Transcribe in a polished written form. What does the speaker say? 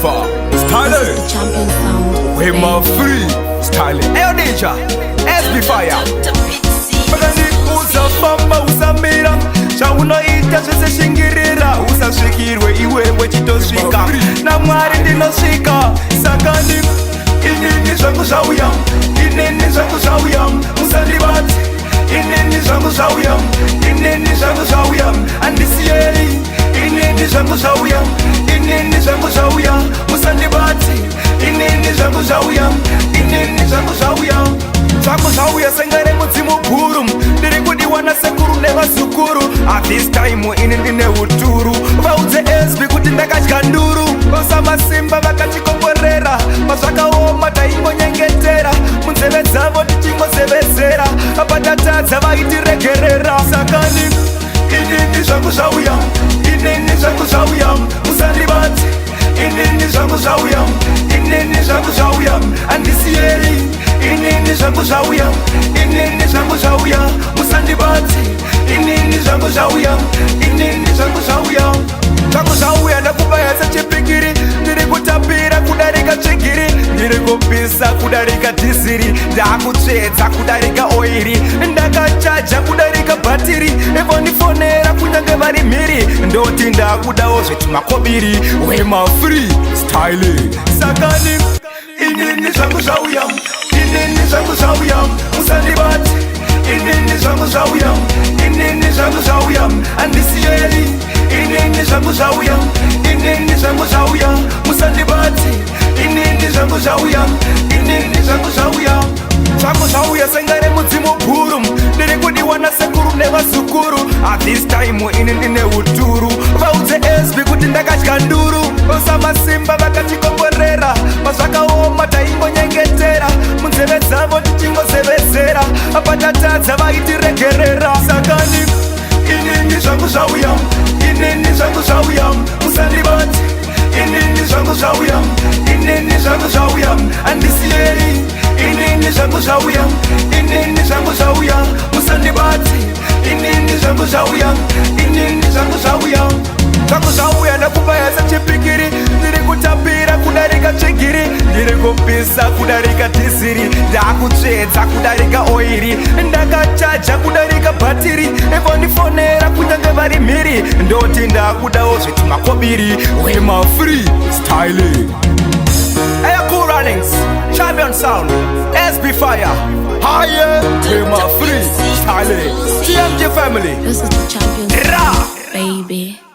Tiva Styles. Champion sound. We my free styling. Ayo Ninja, SB Fire. Magani usafamba usamira chaunoita zvese shingirira usasvikirwe iwewe chitosvika naMwari ndinosvika sakani inini zvangu zvauya inini zvangu zvauya musandibati inini zvangu zvauya inini zvangu zvauya andisiyei inini zvangu zvauya inini zvangu zvauya musandibati inini zvangu zvauya inini zvangu zvauya zvangu zvauya sengare mudzimu guru ndiri kudiwana sekuru nevazukuru this time ini ndine uturu vaudze SB kuti ndakadya nduru osamasimba vakatikomborera mazvakaoma taingonyengetera munzeve dzavo tichingozevedzera patatadza vaitiregerera sakani inini zvangu zvauya inini zvangu zvauya musandibati inini zvangu zvauya inini zvangu zvauya andisiyei inini zvangu zvauya inini zvangu zvauya musandibati inini zvangu zvauya inini zvangu zvauya zvangu zvauya ndakubaya sechipikiri ndiri kutapira kudarika tsvigiri ndiri kupisa kudarika dhiziri ndakutsvedza kudarika oiri ndakachaja kudarika bhatiri evondifonera kunyange vari mhiri ndoti ndakudawo zvetimakobiri wemafree styling sakani inini zvangu zvauya inini zvangu zvauya musandibati inini zvangu zvauya inini zvangu zvauya andisiyei inini zvangu zvauya inini zvangu zvauya musandibati inini zvangu zvauya inini zvangu zvauya zvangu zvauya sengare mudzimu guru ndiri kudiwana sekuru nevazukuru this time ini ndine uturu vaudze SB kuti ndakadya nduru osamasimba vakatikomborera mazvakaoma taingonyengetera munzeve dzavo tichingozevedzera patatadza vaitiregerera sakani inini zvangu zvauya inini zvangu zvauya musandibati inini zvangu zvauya inini zvangu zvauya andisiyei inini zvangu zvauya inini zvangu zvauya musandibati inini zvangu zvauya inini zvangu zvauya zvangu zvauya ndakubaya sechipikiri ndiri kutapira kudarika tsvigiri ndiri kupisa kudarika dhiziri ndakutsvedza kudarika oiri ndakachaja kudarika bhatiri evondifonera kunyange vari mhiri ndoti ndakudawo zvetimakobiri wemafree styling. Ayo Cool Runnings, Champion Sound, SB Fire, higher, wemafree styling. TMG family. This is the champion sound, baby.